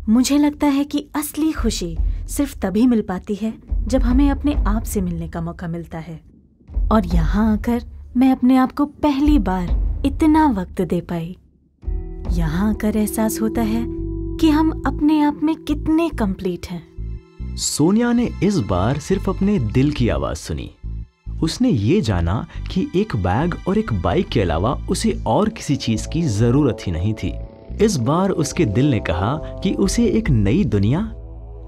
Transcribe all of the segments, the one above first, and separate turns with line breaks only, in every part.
मुझे लगता है कि असली खुशी सिर्फ तभी मिल पाती है जब हमें अपने आप से मिलने का मौका मिलता है। और यहाँ आकर मैं अपने आप को पहली बार इतना वक्त दे पाई। यहाँ आकर एहसास होता है कि हम अपने आप में कितने कंप्लीट हैं।
सोनिया ने इस बार सिर्फ अपने दिल की आवाज सुनी। उसने ये जाना कि एक बैग और एक बाइक के अलावा उसे और किसी चीज की जरूरत ही नहीं थी। इस बार उसके दिल ने कहा कि उसे एक नई दुनिया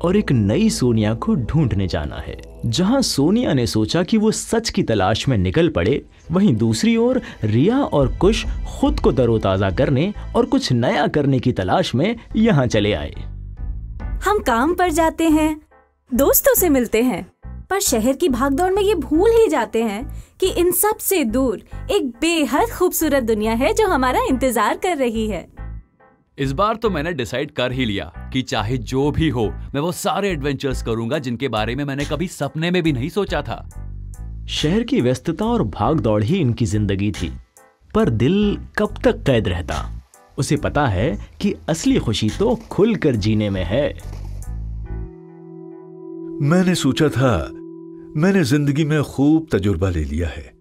और एक नई सोनिया को ढूंढने जाना है। जहां सोनिया ने सोचा कि वो सच की तलाश में निकल पड़े, वहीं दूसरी ओर रिया और कुश खुद को तरोताजा करने और कुछ नया करने की तलाश में यहाँ चले आए।
हम काम पर जाते हैं, दोस्तों से मिलते हैं, पर शहर की भागदौड़ में ये भूल ही जाते हैं कि इन सब से दूर एक बेहद खूबसूरत दुनिया है जो हमारा इंतजार कर रही है।
इस बार तो मैंने डिसाइड कर ही लिया कि चाहे जो भी हो, मैं वो सारे एडवेंचर्स करूंगा जिनके बारे में मैंने कभी सपने में भी नहीं सोचा था।
शहर की व्यस्तता और भागदौड़ ही इनकी जिंदगी थी, पर दिल कब तक कैद रहता। उसे पता है कि असली खुशी तो खुलकर जीने में है।
मैंने सोचा था मैंने जिंदगी में खूब तजुर्बा ले लिया है,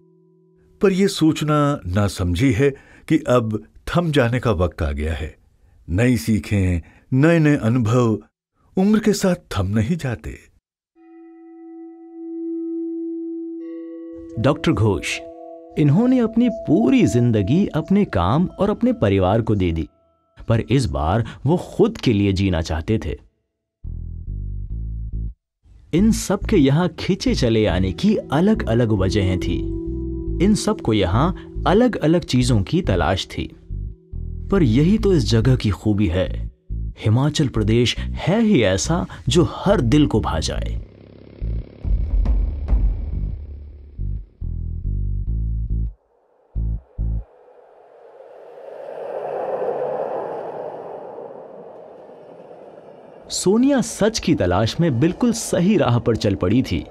पर यह सोचना ना समझी है कि अब थम जाने का वक्त आ गया है। नई सीखें, नए नए अनुभव उम्र के साथ थम नहीं जाते।
डॉक्टर घोष, इन्होंने अपनी पूरी जिंदगी अपने काम और अपने परिवार को दे दी, पर इस बार वो खुद के लिए जीना चाहते थे। इन सब के यहां खींचे चले आने की अलग अलग वजहें थी। इन सब को यहां अलग अलग चीजों की तलाश थी, पर यही तो इस जगह की खूबी है। हिमाचल प्रदेश है ही ऐसा जो हर दिल को भा जाए। सोनिया सच की तलाश में बिल्कुल सही राह पर चल पड़ी थी।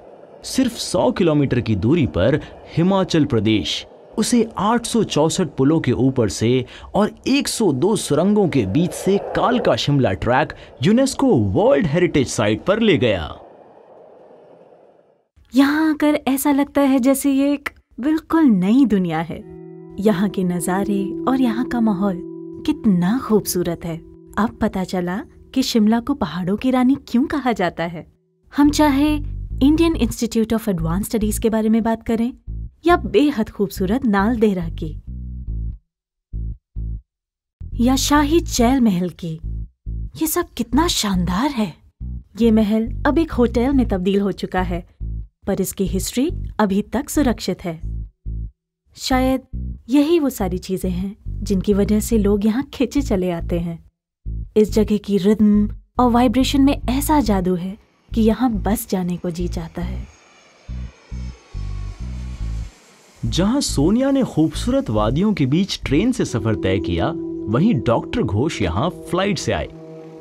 सिर्फ 100 किलोमीटर की दूरी पर हिमाचल प्रदेश उसे 864 पुलों के ऊपर से और 102 सुरंगों के बीच से कालका Shimla track UNESCO world heritage site पर ले गया।
यहाँ आकर ऐसा लगता है जैसे ये एक बिल्कुल नई दुनिया है। यहाँ के नज़ारे और यहाँ का माहौल कितना खूबसूरत है। अब पता चला कि शिमला को पहाड़ों की रानी क्यों कहा जाता है। हम चाहे Indian institute of advance studies के बारे में बात करें या बेहद खूबसूरत नाल देहरा की या शाही चैल महल की, ये सब कितना शानदार है। ये महल अब एक होटल में तब्दील हो चुका है, पर इसकी हिस्ट्री अभी तक सुरक्षित है। शायद यही वो सारी चीजें हैं जिनकी वजह से लोग यहाँ खिंचे चले आते हैं। इस जगह की रिदम और वाइब्रेशन में ऐसा जादू है कि यहाँ बस जाने को जी चाहता है।
जहां सोनिया ने खूबसूरत वादियों के बीच ट्रेन से सफर तय किया, वहीं डॉक्टर घोष यहां फ्लाइट से आए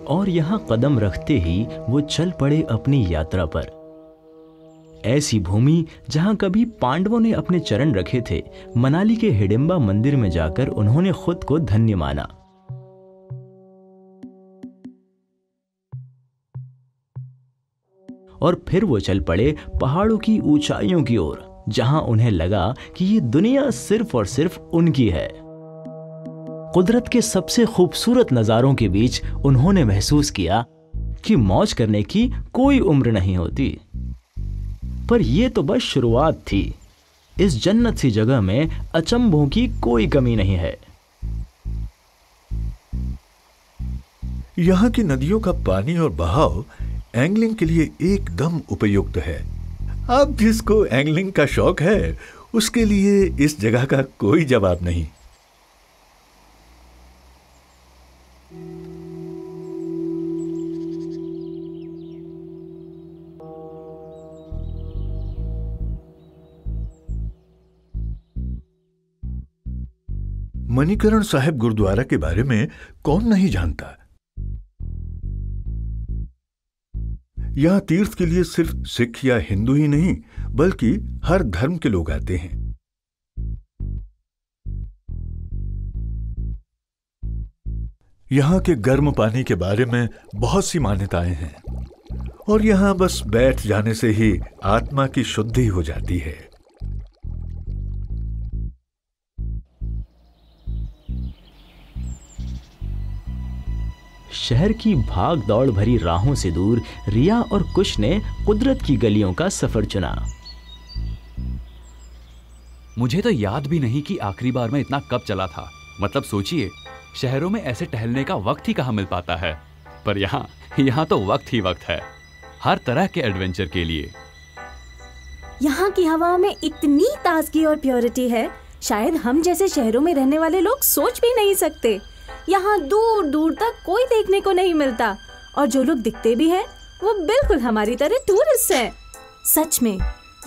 और यहां कदम रखते ही वो चल पड़े अपनी यात्रा पर। ऐसी भूमि जहां कभी पांडवों ने अपने चरण रखे थे, मनाली के हिडिंबा मंदिर में जाकर उन्होंने खुद को धन्य माना। और फिर वो चल पड़े पहाड़ों की ऊंचाइयों की ओर, जहां उन्हें लगा कि ये दुनिया सिर्फ और सिर्फ उनकी है। कुदरत के सबसे खूबसूरत नजारों के बीच उन्होंने महसूस किया कि मौज करने की कोई उम्र नहीं होती। पर यह तो बस शुरुआत थी। इस जन्नत सी जगह में अचंभों की कोई कमी नहीं है।
यहाँ की नदियों का पानी और बहाव एंगलिंग के लिए एकदम उपयुक्त है। अब जिसको एंगलिंग का शौक है, उसके लिए इस जगह का कोई जवाब नहीं। मणिकरण साहिब गुरुद्वारा के बारे में कौन नहीं जानता। यहां तीर्थ के लिए सिर्फ सिख या हिंदू ही नहीं, बल्कि हर धर्म के लोग आते हैं। यहाँ के गर्म पानी के बारे में बहुत सी मान्यताएं हैं और यहाँ बस बैठ जाने से ही आत्मा की शुद्धि हो जाती है।
शहर की भाग दौड़ भरी राहों से दूर रिया और कुश ने कुदरत की गलियों का सफर चुना।
मुझे तो याद भी नहीं कि आखिरी बार मैं इतना कब चला था। मतलब सोचिए, शहरों में ऐसे टहलने का वक्त ही कहाँ मिल पाता है, पर यहाँ तो वक्त ही वक्त है हर तरह के एडवेंचर के लिए।
यहाँ की हवाओं में इतनी ताजगी और प्योरिटी है, शायद हम जैसे शहरों में रहने वाले लोग सोच भी नहीं सकते। यहाँ दूर दूर तक कोई देखने को नहीं मिलता और जो लोग दिखते भी हैं वो बिल्कुल हमारी तरह टूरिस्ट हैं। सच में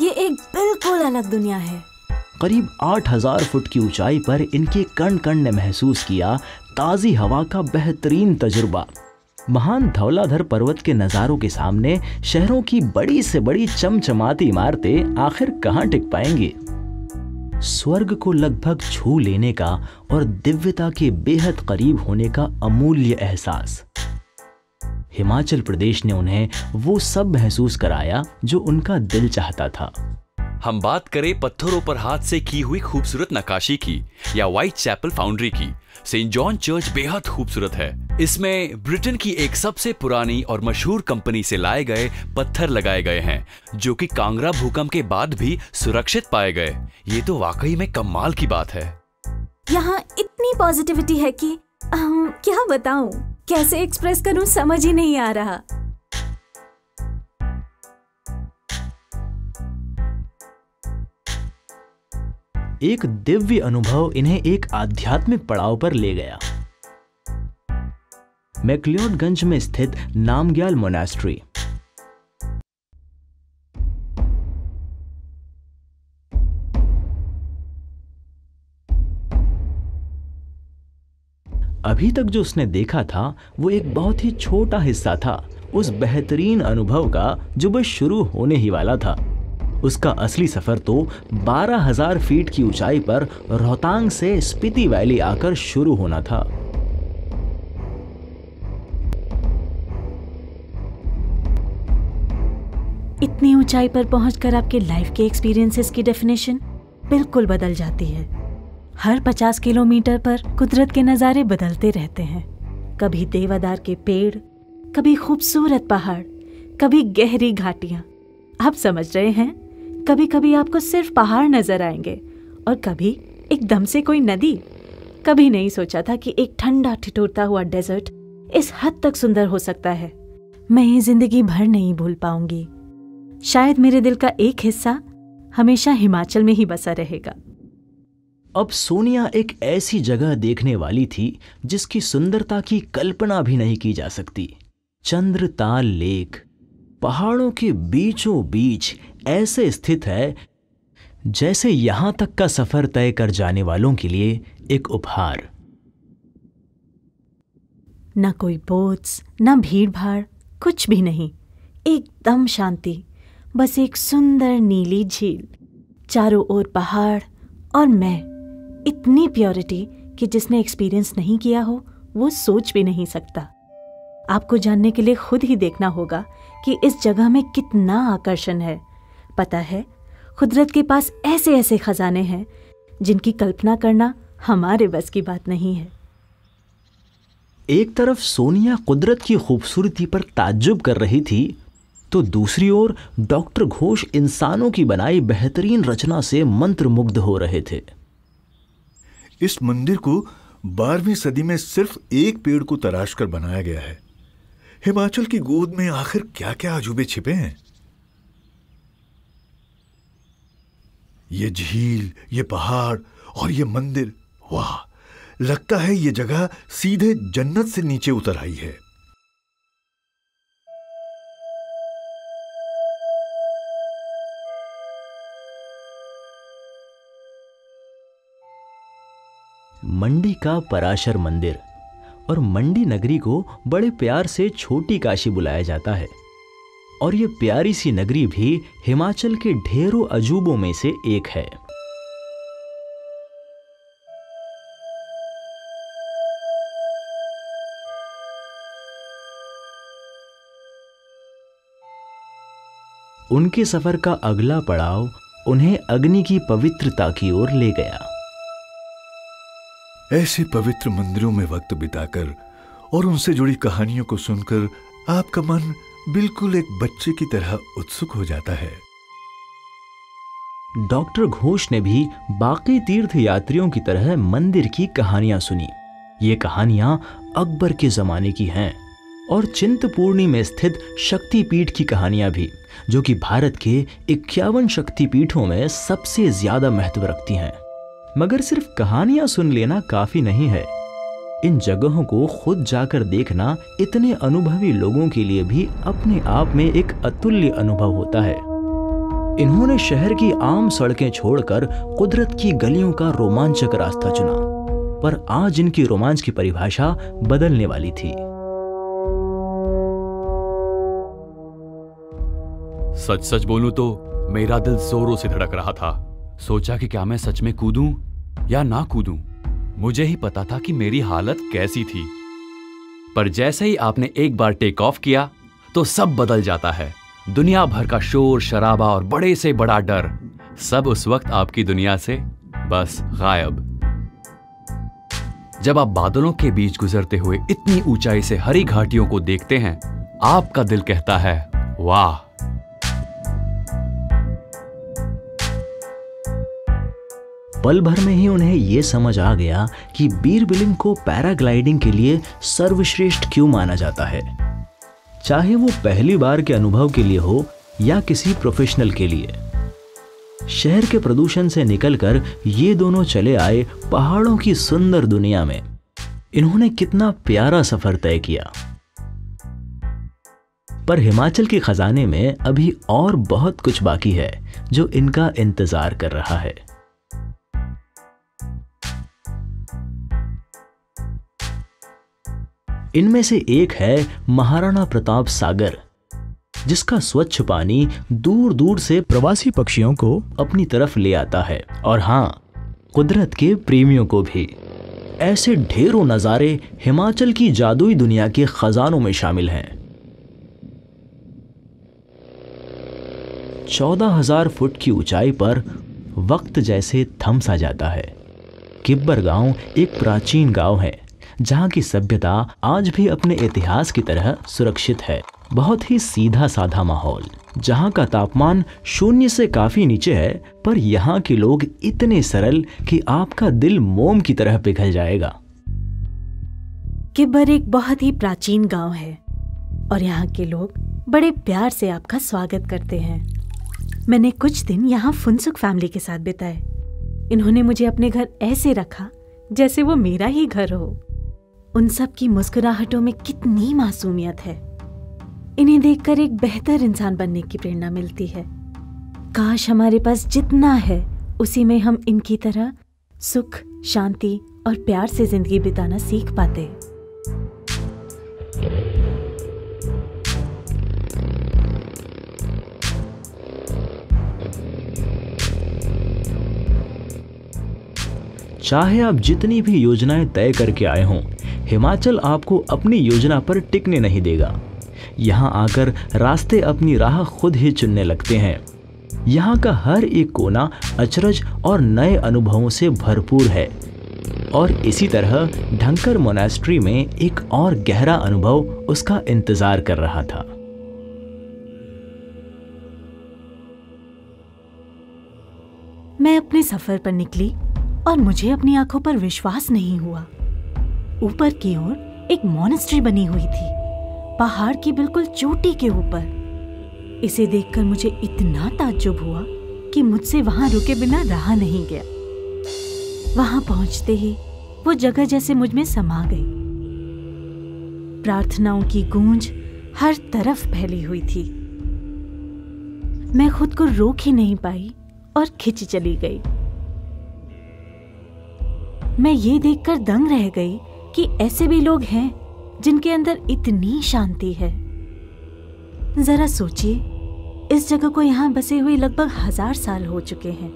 ये एक बिल्कुल अलग दुनिया है।
करीब 8000 फुट की ऊंचाई पर इनके कण कण ने महसूस किया ताज़ी हवा का बेहतरीन तजुर्बा। महान धौलाधर पर्वत के नज़ारों के सामने शहरों की बड़ी से बड़ी चमचमाती इमारतें आखिर कहाँ टिक पाएंगी। स्वर्ग को लगभग छू लेने का और दिव्यता के बेहद करीब होने का अमूल्य एहसास। हिमाचल प्रदेश ने उन्हें वो सब महसूस कराया जो उनका दिल चाहता था।
हम बात करें पत्थरों पर हाथ से की हुई खूबसूरत नक्काशी की या व्हाइट चैपल फाउंड्री की, सेंट जॉन चर्च बेहद खूबसूरत है। इसमें ब्रिटेन की एक सबसे पुरानी और मशहूर कंपनी से लाए गए पत्थर लगाए गए हैं जो कि कांगड़ा भूकंप के बाद भी सुरक्षित पाए गए। ये तो वाकई में कमाल की बात है।
यहाँ इतनी पॉजिटिविटी है कि क्या बताऊं, कैसे एक्सप्रेस करूं समझ ही नहीं आ रहा।
एक दिव्य अनुभव इन्हें एक आध्यात्मिक पड़ाव पर ले गया। मैक्लियोडगंज में स्थित नामग्याल मोनास्ट्री। अभी तक जो उसने देखा था वो एक बहुत ही छोटा हिस्सा था उस बेहतरीन अनुभव का जो बस शुरू होने ही वाला था। उसका असली सफर तो 12,000 फीट की ऊंचाई पर रोहतांग से स्पीति वैली आकर शुरू होना था।
इतनी ऊंचाई पर पहुंचकर आपके लाइफ के एक्सपीरियंसेस की डेफिनेशन बिल्कुल बदल जाती है। हर 50 किलोमीटर पर कुदरत के नज़ारे बदलते रहते हैं। कभी देवदार के पेड़, कभी खूबसूरत पहाड़, कभी गहरी घाटियां। आप समझ रहे हैं, कभी कभी आपको सिर्फ पहाड़ नजर आएंगे और कभी एकदम से कोई नदी। कभी नहीं सोचा था कि एक ठंडा ठिठुरता हुआ डेजर्ट इस हद तक सुंदर हो सकता है। मैं ये जिंदगी भर नहीं भूल पाऊंगी। शायद मेरे दिल का एक हिस्सा हमेशा हिमाचल में ही बसा रहेगा।
अब सोनिया एक ऐसी जगह देखने वाली थी जिसकी सुंदरता की कल्पना भी नहीं की जा सकती। चंद्रताल लेक पहाड़ों के बीचों बीच ऐसे स्थित है जैसे यहां तक का सफर तय कर जाने वालों के लिए एक उपहार।
न कोई बोट्स, न भीड़ भाड़, कुछ भी नहीं। एकदम शांति, बस एक सुंदर नीली झील, चारों ओर पहाड़ और मैं। इतनी प्योरिटी कि जिसने एक्सपीरियंस नहीं किया हो वो सोच भी नहीं सकता। आपको जानने के लिए खुद ही देखना होगा कि इस जगह में कितना आकर्षण है। पता है, कुदरत के पास ऐसे ऐसे खजाने हैं जिनकी कल्पना करना हमारे बस की बात नहीं है।
एक तरफ सोनिया कुदरत की खूबसूरती पर ताज्जुब कर रही थी तो दूसरी ओर डॉक्टर घोष इंसानों की बनाई बेहतरीन रचना से मंत्रमुग्ध हो रहे थे।
इस मंदिर को 12वीं सदी में सिर्फ एक पेड़ को तराश कर बनाया गया है। हिमाचल की गोद में आखिर क्या क्या अजूबे छिपे हैं। ये झील, ये पहाड़ और ये मंदिर, वाह, लगता है ये जगह सीधे जन्नत से नीचे उतर आई है।
मंडी का पराशर मंदिर और मंडी नगरी को बड़े प्यार से छोटी काशी बुलाया जाता है और ये प्यारी सी नगरी भी हिमाचल के ढेरों अजूबों में से एक है। उनके सफर का अगला पड़ाव उन्हें अग्नि की पवित्रता की ओर ले गया।
ऐसे पवित्र मंदिरों में वक्त बिताकर और उनसे जुड़ी कहानियों को सुनकर आपका मन बिल्कुल एक बच्चे की तरह उत्सुक हो जाता है।
डॉक्टर घोष ने भी बाकी तीर्थ यात्रियों की तरह मंदिर की कहानियां सुनी। ये कहानियां अकबर के जमाने की हैं और चिंतपूर्णी में स्थित शक्तिपीठ की कहानियां भी, जो कि भारत के 51 शक्तिपीठों में सबसे ज्यादा महत्व रखती हैं। मगर सिर्फ कहानियां सुन लेना काफी नहीं है। इन जगहों को खुद जाकर देखना इतने अनुभवी लोगों के लिए भी अपने आप में एक अतुल्य अनुभव होता है। इन्होंने शहर की आम सड़कें छोड़कर कुदरत की गलियों का रोमांचक रास्ता चुना, पर आज इनकी रोमांच की परिभाषा बदलने वाली थी।
सच सच बोलूं तो मेरा दिल जोरों से धड़क रहा था। सोचा कि क्या मैं सच में कूदूं या ना कूदूं। मुझे ही पता था कि मेरी हालत कैसी थी, पर जैसे ही आपने एक बार टेक ऑफ किया तो सब बदल जाता है। दुनिया भर का शोर शराबा और बड़े से बड़ा डर, सब उस वक्त आपकी दुनिया से बस गायब। जब आप बादलों के बीच गुजरते हुए इतनी ऊंचाई से हरी घाटियों को देखते हैं, आपका दिल कहता है वाह।
पल भर में ही उन्हें यह समझ आ गया कि बीर बिलिंग को पैराग्लाइडिंग के लिए सर्वश्रेष्ठ क्यों माना जाता है, चाहे वो पहली बार के अनुभव के लिए हो या किसी प्रोफेशनल के लिए। शहर के प्रदूषण से निकलकर ये दोनों चले आए पहाड़ों की सुंदर दुनिया में। इन्होंने कितना प्यारा सफर तय किया। पर हिमाचल के खजाने में अभी और बहुत कुछ बाकी है जो इनका इंतजार कर रहा है। इनमें से एक है महाराणा प्रताप सागर, जिसका स्वच्छ पानी दूर दूर से प्रवासी पक्षियों को अपनी तरफ ले आता है, और हाँ, कुदरत के प्रेमियों को भी। ऐसे ढेरों नजारे हिमाचल की जादुई दुनिया के खजानों में शामिल हैं। 14,000 फुट की ऊंचाई पर वक्त जैसे थम सा जाता है। किब्बर गांव एक प्राचीन गांव है जहां की सभ्यता आज भी अपने इतिहास की तरह सुरक्षित है। बहुत ही सीधा साधा माहौल, जहां का तापमान 0 से काफी नीचे है, पर यहाँ के लोग इतने सरल कि आपका दिल मोम की तरह पिघल जाएगा।
किब्बर एक बहुत ही प्राचीन गांव है और यहाँ के लोग बड़े प्यार से आपका स्वागत करते हैं। मैंने कुछ दिन यहाँ फुनसुक फैमिली के साथ बिताए। इन्होंने मुझे अपने घर ऐसे रखा जैसे वो मेरा ही घर हो। उन सब की मुस्कुराहटों में कितनी मासूमियत है। इन्हें देखकर एक बेहतर इंसान बनने की प्रेरणा मिलती है। काश हमारे पास जितना है उसी में हम इनकी तरह सुख, शांति और प्यार से जिंदगी बिताना सीख पाते।
चाहे आप जितनी भी योजनाएं तय करके आए हों, हिमाचल आपको अपनी योजना पर टिकने नहीं देगा। यहाँ आकर रास्ते अपनी राह खुद ही चुनने लगते हैं। यहाँ का हर एक कोना अचरज और नए अनुभवों से भरपूर है। और इसी तरह ढंकर मोनास्ट्री में एक और गहरा अनुभव उसका इंतजार कर रहा था।
मैं अपने सफर पर निकली और मुझे अपनी आंखों पर विश्वास नहीं हुआ। ऊपर की ओर एक मोनेस्ट्री बनी हुई थी, पहाड़ की बिल्कुल चोटी के ऊपर। इसे देखकर मुझे इतना ताज्जुब हुआ कि मुझसे वहां रुके बिना रहा नहीं गया। वहां पहुंचते ही वो जगह जैसे मुझ में समा गई। प्रार्थनाओं की गूंज हर तरफ फैली हुई थी। मैं खुद को रोक ही नहीं पाई और खिंच चली गई। मैं ये देखकर दंग रह गई कि ऐसे भी लोग हैं जिनके अंदर इतनी शांति है। जरा सोचिए, इस जगह को यहाँ बसे हुए लगभग 1000 साल हो चुके हैं।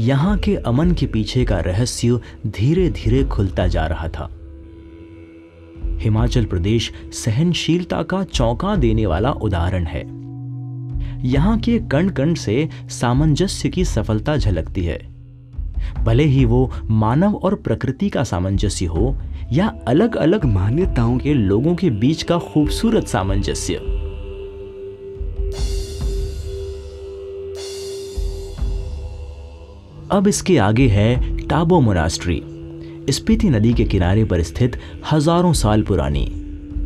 यहाँ के अमन के पीछे का रहस्य धीरे धीरे खुलता जा रहा था। हिमाचल प्रदेश सहनशीलता का चौंका देने वाला उदाहरण है। यहाँ के कण कण से सामंजस्य की सफलता झलकती है, भले ही वो मानव और प्रकृति का सामंजस्य हो या अलग अलग मान्यताओं के लोगों के बीच का खूबसूरत सामंजस्य। अब इसके आगे है टाबो मोनास्ट्री, स्पीति नदी के किनारे पर स्थित हजारों साल पुरानी।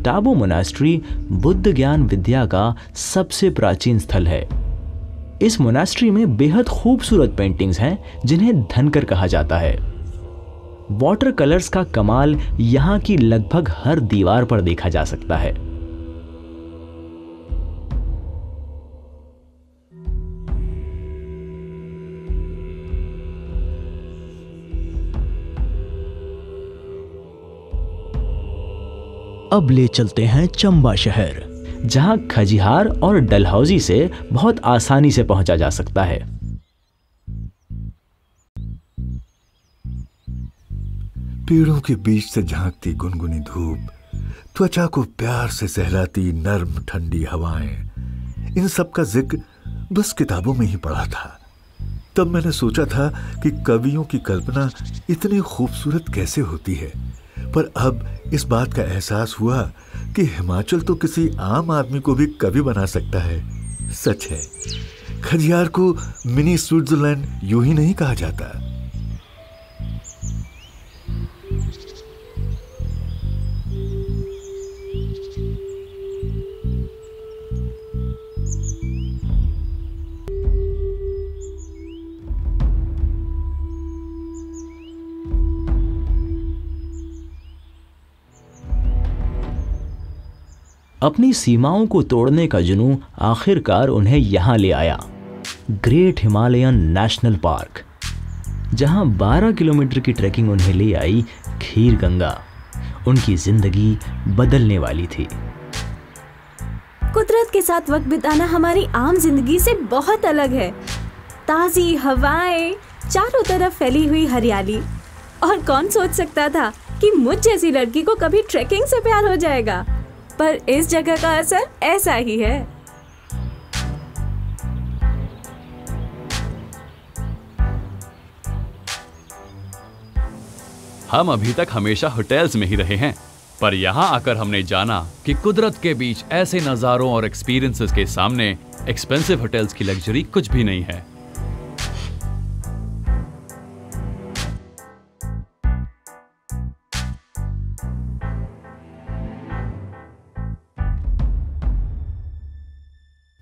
टाबो मोनास्ट्री बुद्ध ज्ञान विद्या का सबसे प्राचीन स्थल है। इस मोनास्ट्री में बेहद खूबसूरत पेंटिंग्स हैं जिन्हें धनकर कहा जाता है। वाटर कलर्स का कमाल यहाँ की लगभग हर दीवार पर देखा जा सकता है। अब ले चलते हैं चंबा शहर, जहां खजिहार और डलहौजी से बहुत आसानी से पहुंचा जा सकता है।
पेड़ों के बीच से झांकती गुनगुनी धूप, त्वचा को प्यार से सहलाती नर्म ठंडी हवाएं, इन सब का जिक्र बस किताबों में ही पढ़ा था। तब मैंने सोचा था कि कवियों की कल्पना इतनी खूबसूरत कैसे होती है, पर अब इस बात का एहसास हुआ कि हिमाचल तो किसी आम आदमी को भी कवि बना सकता है। सच है, खजियार को मिनी स्विट्जरलैंड यूं ही नहीं कहा जाता।
अपनी सीमाओं को तोड़ने का जुनून आखिरकार उन्हें यहां ले आया, ग्रेट हिमालयन नेशनल पार्क, जहां 12 किलोमीटर की ट्रैकिंग उन्हें ले आई खीर गंगा। उनकी जिंदगी बदलने वाली थी।
कुदरत के साथ वक्त बिताना हमारी आम जिंदगी से बहुत अलग है। ताजी हवाएं, चारों तरफ फैली हुई हरियाली, और कौन सोच सकता था कि मुझ जैसी लड़की को कभी ट्रैकिंग से प्यार हो जाएगा। पर इस जगह का असर ऐसा ही है।
हम अभी तक हमेशा होटल्स में ही रहे हैं, पर यहाँ आकर हमने जाना कि कुदरत के बीच ऐसे नजारों और एक्सपीरियंसेस के सामने एक्सपेंसिव होटल्स की लग्जरी कुछ भी नहीं है।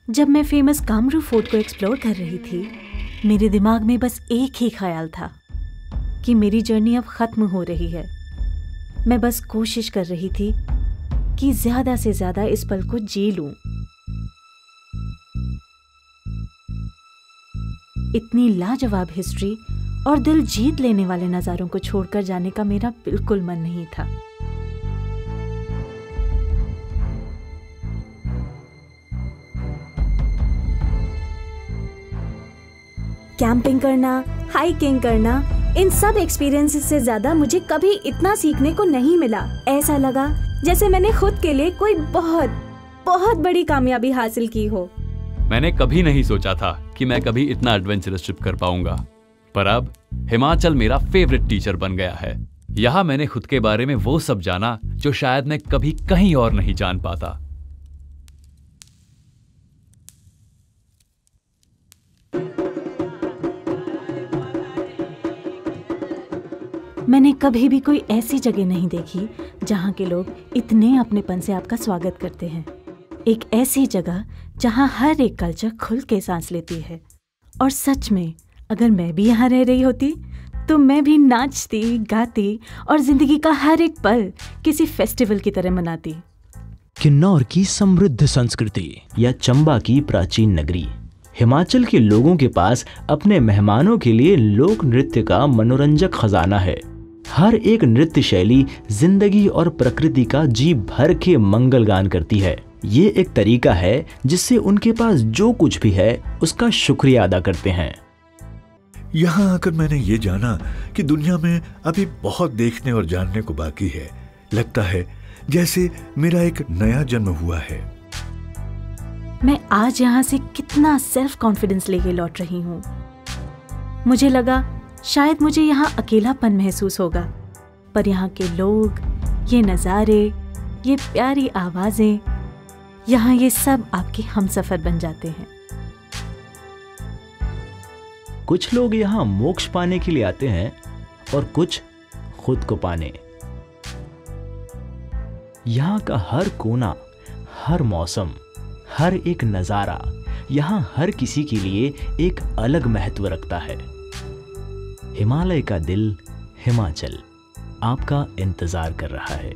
जब मैं फेमस कामरू फोर्ट को एक्सप्लोर कर रही थी, मेरे दिमाग में बस एक ही ख्याल था कि मेरी जर्नी अब खत्म हो रही है। मैं बस कोशिश कर रही थी कि ज्यादा से ज्यादा इस पल को जी लूं। इतनी लाजवाब हिस्ट्री और दिल जीत लेने वाले नजारों को छोड़कर जाने का मेरा बिल्कुल मन नहीं था।
कैंपिंग करना, हाइकिंग करना, इन सब एक्सपीरियंसेस से ज्यादा मुझे कभी इतना सीखने को नहीं मिला। ऐसा लगा जैसे मैंने खुद के लिए कोई बहुत बहुत बड़ी कामयाबी हासिल की हो।
मैंने कभी नहीं सोचा था कि मैं कभी इतना एडवेंचरस ट्रिप कर पाऊंगा, पर अब हिमाचल मेरा फेवरेट टीचर बन गया है। यहाँ मैंने खुद के बारे में वो सब जाना जो शायद मैं कभी कहीं और नहीं जान पाता।
मैंने कभी भी कोई ऐसी जगह नहीं देखी जहाँ के लोग इतने अपनेपन से आपका स्वागत करते हैं। एक ऐसी जगह जहाँ हर एक कल्चर खुल के सांस लेती है। और सच में अगर मैं भी यहाँ रह रही होती तो मैं भी नाचती, गाती और जिंदगी का हर एक पल किसी फेस्टिवल की तरह मनाती।
किन्नौर की समृद्ध संस्कृति या चंबा की प्राचीन नगरी। हिमाचल के लोगों के पास अपने मेहमानों के लिए लोक नृत्य का मनोरंजक खजाना है। हर एक नृत्य शैली जिंदगी और प्रकृति का जी भर के मंगल गान करती है। ये एक तरीका है जिससे उनके पास जो कुछ भी है उसका शुक्रिया अदा करते हैं।
यहाँ आकर मैंने ये जाना कि दुनिया में अभी बहुत देखने और जानने को बाकी है। लगता है जैसे मेरा एक नया जन्म हुआ है।
मैं आज यहाँ से कितना सेल्फ कॉन्फिडेंस लेके लौट रही हूँ। मुझे लगा शायद मुझे यहाँ अकेलापन महसूस होगा, पर यहाँ के लोग, ये नज़ारे, ये प्यारी आवाजें, यहाँ ये सब आपके हमसफर बन जाते हैं।
कुछ लोग यहाँ मोक्ष पाने के लिए आते हैं और कुछ खुद को पाने। यहाँ का हर कोना, हर मौसम, हर एक नजारा यहाँ हर किसी के लिए एक अलग महत्व रखता है। हिमालय का दिल हिमाचल आपका इंतजार कर रहा है।